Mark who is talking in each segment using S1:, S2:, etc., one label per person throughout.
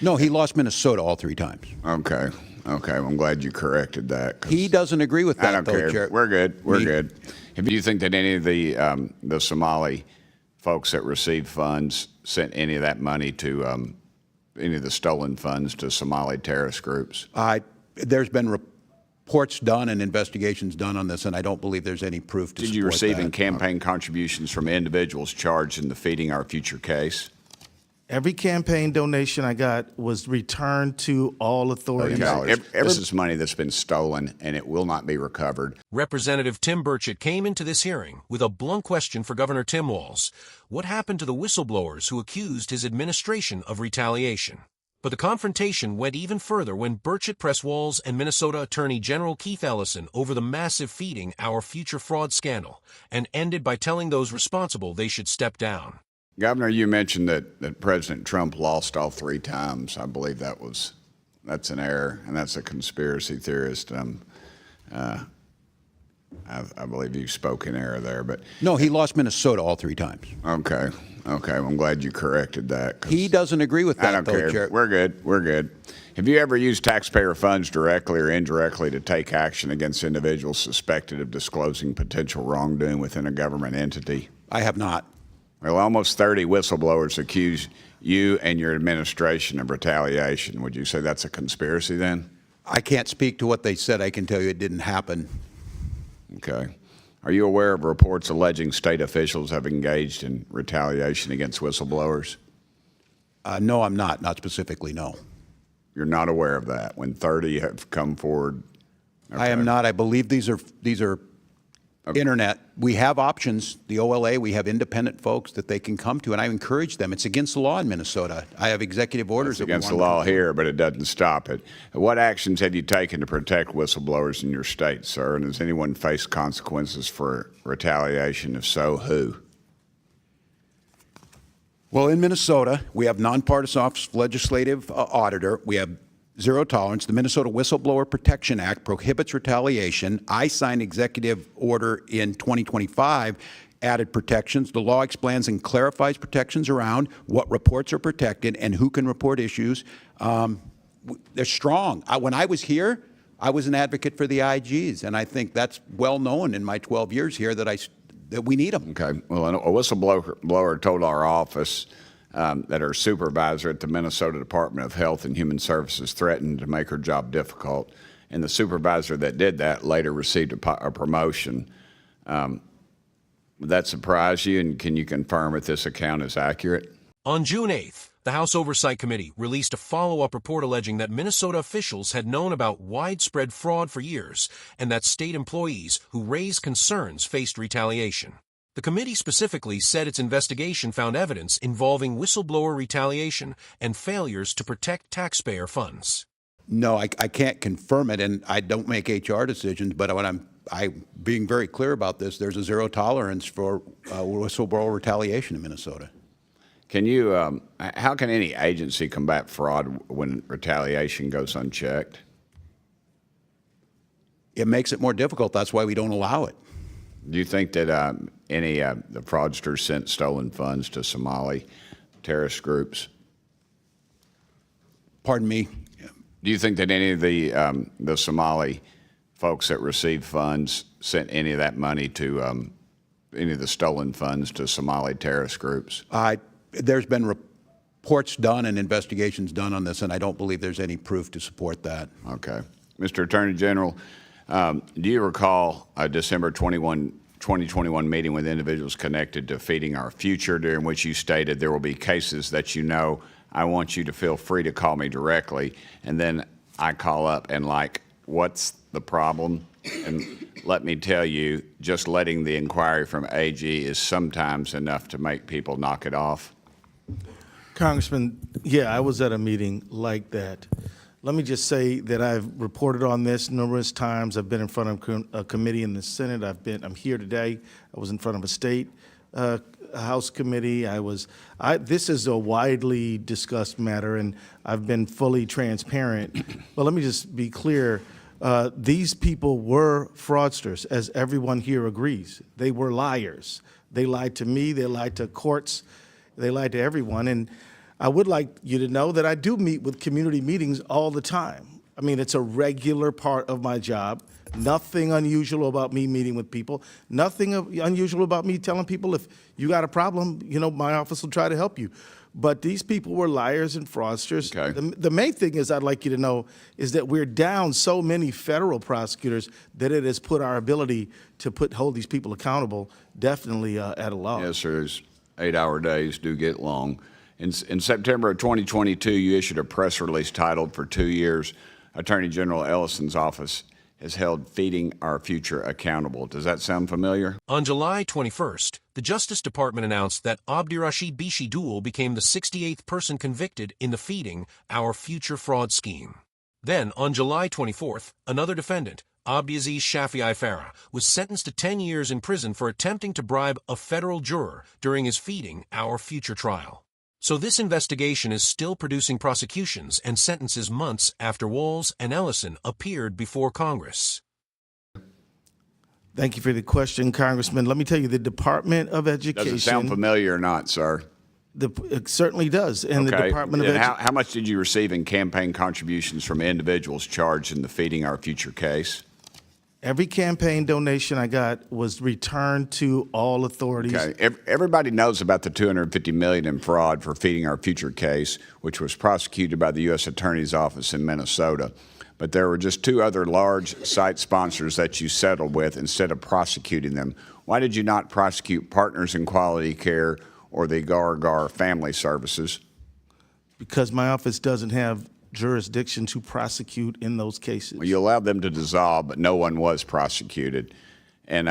S1: No, he lost Minnesota all 3 times.
S2: Okay. Okay. Well, I'm glad you corrected that.
S1: He doesn't agree with that,
S2: I don't
S1: though,
S2: care.
S1: Chair.
S2: We're good. We're good. If you think that any of the Somali folks that received funds sent any of that money to any of the stolen funds to Somali terrorist groups?
S1: There's been reports done and investigations done on this, and I don't believe there's any proof to support that.
S2: Did you receive any campaign contributions from individuals charged in defeating our future case?
S3: Every campaign donation I got was returned to all authorities.
S2: This is money that's been stolen, and it will not be recovered.
S4: Representative Tim Burchett came into this hearing with a blunt question for Governor Tim Walz. What happened to the whistleblowers who accused his administration of retaliation? But the confrontation went even further when Burchett pressed Walz and Minnesota Attorney General Keith Ellison over the massive feeding our future fraud scandal, and ended by telling those responsible they should step down.
S2: Governor, you mentioned that President Trump lost all 3 times. I believe that's an error, and that's a conspiracy theorist. I believe you spoke in error there, but
S1: No, he lost Minnesota all 3 times.
S2: okay. Okay, well, I'm glad you corrected that.
S1: He doesn't agree with that,
S2: I don't
S1: though,
S2: care.
S1: Chair.
S2: We're good. We're good. Have you ever used taxpayer funds directly or indirectly to take action against individuals suspected of disclosing potential wrongdoing within a government entity?
S1: I have not.
S2: Well, almost 30 whistleblowers accuse you and your administration of retaliation. Would you say that's a conspiracy then?
S1: I can't speak to what they said. I can tell you it didn't happen.
S2: Okay. Are you aware of reports alleging state officials have engaged in retaliation against whistleblowers?
S1: No, I'm not. Not specifically, no.
S2: You're not aware of that when 30 have come forward? Okay.
S1: I am not. I believe these are internet. We have options. The OLA, we have independent folks that they can come to, and I encourage them. It's against the law in Minnesota. I have executive orders.
S2: It's against the law here, but it doesn't stop it. What actions have you taken to protect whistleblowers in your state, sir? And has anyone faced consequences for retaliation? If so, who?
S1: Well, in Minnesota, we have nonpartisan legislative auditor. We have zero tolerance. The Minnesota Whistleblower Protection Act prohibits retaliation. I signed executive order in 2025, added protections. The law explains and clarifies protections around what reports are protected and who can report issues. They're strong. When I was here, I was an advocate for the IGs, and I think that's well known in my 12 years here that we need them.
S2: Okay. Well, a whistleblower told our office that her supervisor at the Minnesota Department of Health and Human Services threatened to make her job difficult. And the supervisor that did that later received a promotion. Would that surprise you? And can you confirm if this account is accurate?
S4: On June 8th, the House Oversight Committee released a follow-up report alleging that Minnesota officials had known about widespread fraud for years and that state employees who raised concerns faced retaliation. The committee specifically said its investigation found evidence involving whistleblower retaliation and failures to protect taxpayer funds.
S1: No, I can't confirm it, and I don't make HR decisions, but when I'm being very clear about this, there's a zero tolerance for whistleblower retaliation in Minnesota.
S2: Can you, how can any agency combat fraud when retaliation goes unchecked?
S1: It makes it more difficult. That's why we don't allow it.
S2: Do you think that the fraudsters sent stolen funds to Somali terrorist groups?
S1: Pardon me?
S2: Do you think that any of the Somali folks that received funds sent any of that money to any of the stolen funds to Somali terrorist groups?
S1: There's been reports done and investigations done on this, and I don't believe there's any proof to support that.
S2: Okay. Mr. Attorney General, do you recall a December 2021 meeting with individuals connected to feeding our future, during which you stated there will be cases that I want you to feel free to call me directly, and then I call up and what's the problem? And let me tell you, just letting the inquiry from AG is sometimes enough to make people knock it off.
S3: Congressman, yeah, I was at a meeting like that. Let me just say that I've reported on this numerous times. I've been in front of a committee in the Senate. I'm here today. I was in front of a state House committee. This is a widely discussed matter, and I've been fully transparent. But let me just be clear. These people were fraudsters, as everyone here agrees. They were liars. They lied to me. They lied to courts. They lied to everyone. And I would like you to know that I do meet with community meetings all the time. I mean, it's a regular part of my job. Nothing unusual about me meeting with people. Nothing unusual about me telling people if you got a problem, my office will try to help you. But these people were liars and fraudsters.
S2: Okay.
S3: The main thing is I'd like you to know is that we're down so many federal prosecutors that it has put our ability to hold these people accountable definitely at a loss.
S2: Yes, sir. 8-hour days do get long. In September of 2022, you issued a press release titled, "For 2 years, Attorney General Ellison's office has held Feeding Our Future accountable." Does that sound familiar?
S4: On July 21st, the Justice Department announced that Abdirashid Bishidul became the 68th person convicted in the Feeding Our Future fraud scheme. Then, on July 24th, another defendant, Abdiaziz Shafi'i Farah, was sentenced to 10 years in prison for attempting to bribe a federal juror during his Feeding Our Future trial. So this investigation is still producing prosecutions and sentences months after Walz and Ellison appeared before Congress.
S3: Thank you for the question, Congressman. Let me tell you, the Department of Education.
S2: Does it sound familiar or not, sir?
S3: It certainly does. And the Department of
S2: And
S3: Education.
S2: how much did you receive in campaign contributions from individuals charged in the Feeding Our Future case?
S3: Every campaign donation I got was returned to all authorities.
S2: Okay. Everybody knows about the $250 million in fraud for Feeding Our Future case, which was prosecuted by the U.S. Attorney's Office in Minnesota. But there were just 2 other large site sponsors that you settled with instead of prosecuting them. Why did you not prosecute Partners in Quality Care or the Gar Family Services?
S3: Because my office doesn't have jurisdiction to prosecute in those cases.
S2: Well, you allowed them to dissolve, but no one was prosecuted. And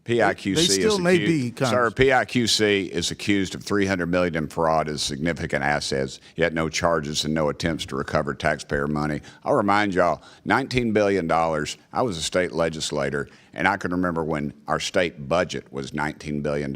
S2: PIQC
S3: They still
S2: is
S3: may
S2: accused,
S3: be,
S2: sir, PIQC is accused of $300 million in fraud as significant assets, yet no charges and no attempts to recover taxpayer money. I'll remind y'all, $19 billion. I was a state legislator, and I can remember when our state budget was $19 billion.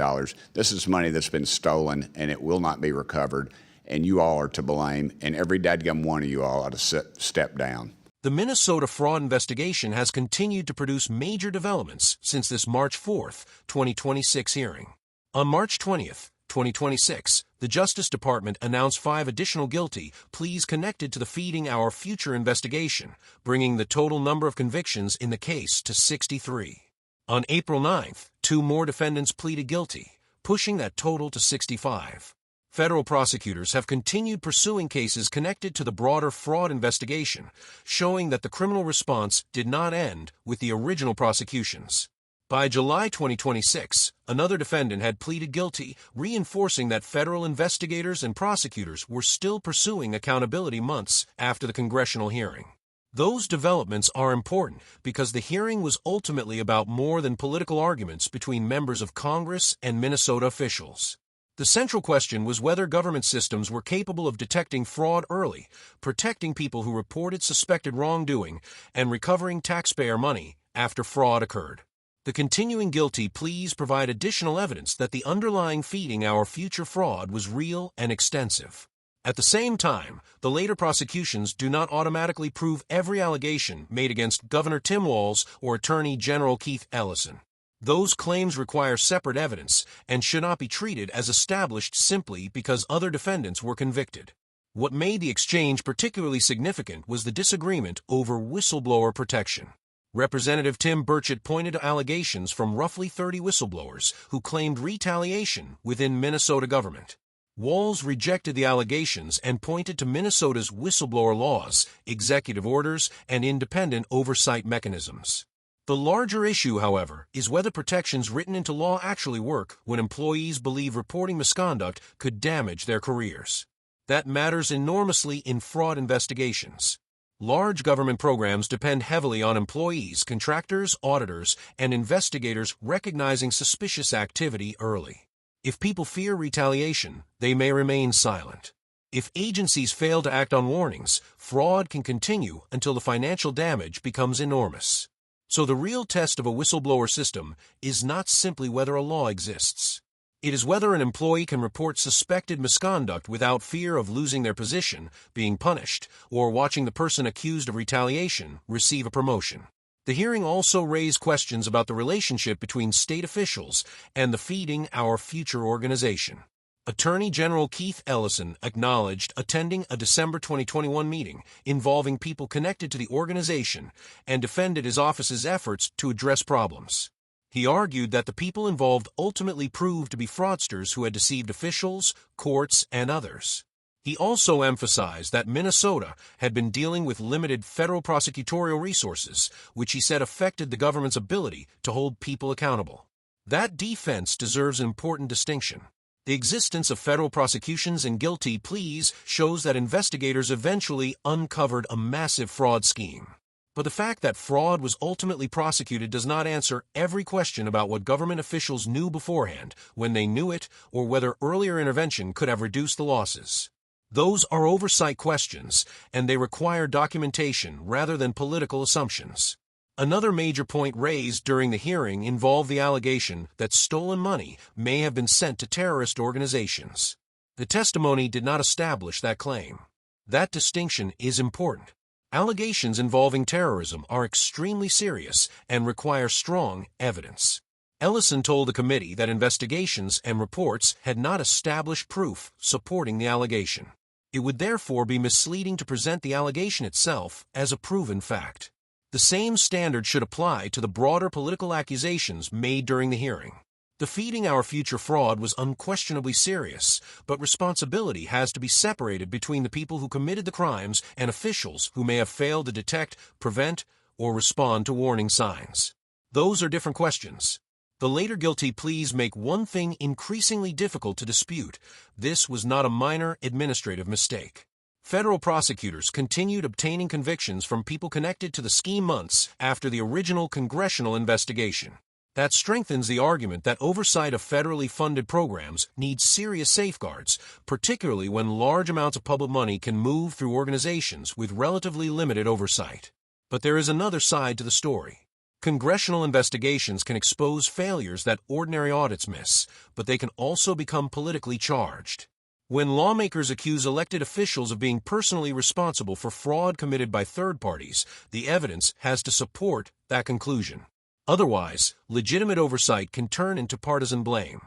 S2: This is money that's been stolen, and it will not be recovered. And you all are to blame, and every dadgum one of you all ought to step down.
S4: The Minnesota fraud investigation has continued to produce major developments since this March 4th, 2026 hearing. On March 20th, 2026, the Justice Department announced 5 additional guilty pleas connected to the Feeding Our Future investigation, bringing the total number of convictions in the case to 63. On April 9th, 2 more defendants pleaded guilty, pushing that total to 65. Federal prosecutors have continued pursuing cases connected to the broader fraud investigation, showing that the criminal response did not end with the original prosecutions. By July 2026, another defendant had pleaded guilty, reinforcing that federal investigators and prosecutors were still pursuing accountability months after the congressional hearing. Those developments are important because the hearing was ultimately about more than political arguments between members of Congress and Minnesota officials. The central question was whether government systems were capable of detecting fraud early, protecting people who reported suspected wrongdoing, and recovering taxpayer money after fraud occurred. The continuing guilty pleas provide additional evidence that the underlying Feeding Our Future fraud was real and extensive. At the same time, the later prosecutions do not automatically prove every allegation made against Governor Tim Walz or Attorney General Keith Ellison. Those claims require separate evidence and should not be treated as established simply because other defendants were convicted. What made the exchange particularly significant was the disagreement over whistleblower protection. Representative Tim Burchett pointed to allegations from roughly 30 whistleblowers who claimed retaliation within Minnesota government. Walz rejected the allegations and pointed to Minnesota's whistleblower laws, executive orders, and independent oversight mechanisms. The larger issue, however, is whether protections written into law actually work when employees believe reporting misconduct could damage their careers. That matters enormously in fraud investigations. Large government programs depend heavily on employees, contractors, auditors, and investigators recognizing suspicious activity early. If people fear retaliation, they may remain silent. If agencies fail to act on warnings, fraud can continue until the financial damage becomes enormous. So the real test of a whistleblower system is not simply whether a law exists. It is whether an employee can report suspected misconduct without fear of losing their position, being punished, or watching the person accused of retaliation receive a promotion. The hearing also raised questions about the relationship between state officials and the Feeding Our Future organization. Attorney General Keith Ellison acknowledged attending a December 2021 meeting involving people connected to the organization and defended his office's efforts to address problems. He argued that the people involved ultimately proved to be fraudsters who had deceived officials, courts, and others. He also emphasized that Minnesota had been dealing with limited federal prosecutorial resources, which he said affected the government's ability to hold people accountable. That defense deserves an important distinction. The existence of federal prosecutions and guilty pleas shows that investigators eventually uncovered a massive fraud scheme. But the fact that fraud was ultimately prosecuted does not answer every question about what government officials knew beforehand, when they knew it, or whether earlier intervention could have reduced the losses. Those are oversight questions, and they require documentation rather than political assumptions. Another major point raised during the hearing involved the allegation that stolen money may have been sent to terrorist organizations. The testimony did not establish that claim. That distinction is important. Allegations involving terrorism are extremely serious and require strong evidence. Ellison told the committee that investigations and reports had not established proof supporting the allegation. It would therefore be misleading to present the allegation itself as a proven fact. The same standard should apply to the broader political accusations made during the hearing. Defeating our future fraud was unquestionably serious, but responsibility has to be separated between the people who committed the crimes and officials who may have failed to detect, prevent, or respond to warning signs. Those are different questions. The later guilty pleas make one thing increasingly difficult to dispute. This was not a minor administrative mistake. Federal prosecutors continued obtaining convictions from people connected to the scheme months after the original congressional investigation. That strengthens the argument that oversight of federally funded programs needs serious safeguards, particularly when large amounts of public money can move through organizations with relatively limited oversight. But there is another side to the story. Congressional investigations can expose failures that ordinary audits miss, but they can also become politically charged. When lawmakers accuse elected officials of being personally responsible for fraud committed by third parties, the evidence has to support that conclusion. Otherwise, legitimate oversight can turn into partisan blame.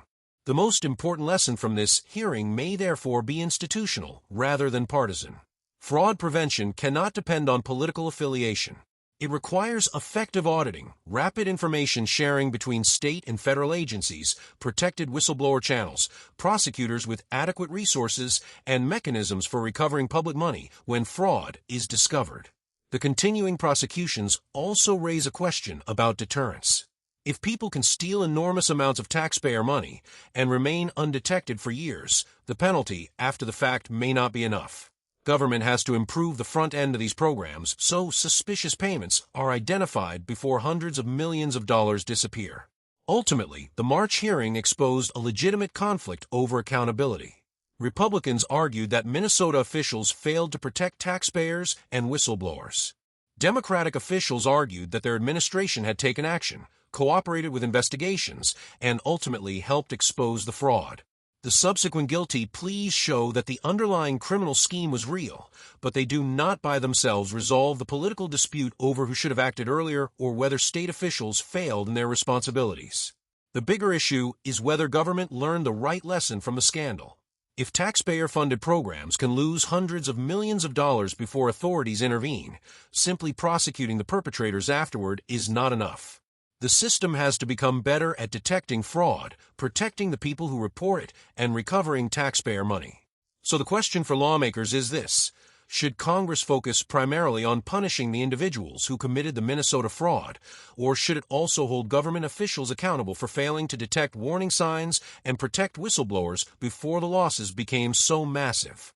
S4: The most important lesson from this hearing may therefore be institutional rather than partisan. Fraud prevention cannot depend on political affiliation. It requires effective auditing, rapid information sharing between state and federal agencies, protected whistleblower channels, prosecutors with adequate resources, and mechanisms for recovering public money when fraud is discovered. The continuing prosecutions also raise a question about deterrence. If people can steal enormous amounts of taxpayer money and remain undetected for years, the penalty after the fact may not be enough. Government has to improve the front end of these programs so suspicious payments are identified before hundreds of millions of dollars disappear. Ultimately, the March hearing exposed a legitimate conflict over accountability. Republicans argued that Minnesota officials failed to protect taxpayers and whistleblowers. Democratic officials argued that their administration had taken action, cooperated with investigations, and ultimately helped expose the fraud. The subsequent guilty pleas show that the underlying criminal scheme was real, but they do not by themselves resolve the political dispute over who should have acted earlier or whether state officials failed in their responsibilities. The bigger issue is whether government learned the right lesson from the scandal. If taxpayer-funded programs can lose hundreds of millions of dollars before authorities intervene, simply prosecuting the perpetrators afterward is not enough. The system has to become better at detecting fraud, protecting the people who report it, and recovering taxpayer money. So the question for lawmakers is this: should Congress focus primarily on punishing the individuals who committed the Minnesota fraud, or should it also hold government officials accountable for failing to detect warning signs and protect whistleblowers before the losses became so massive?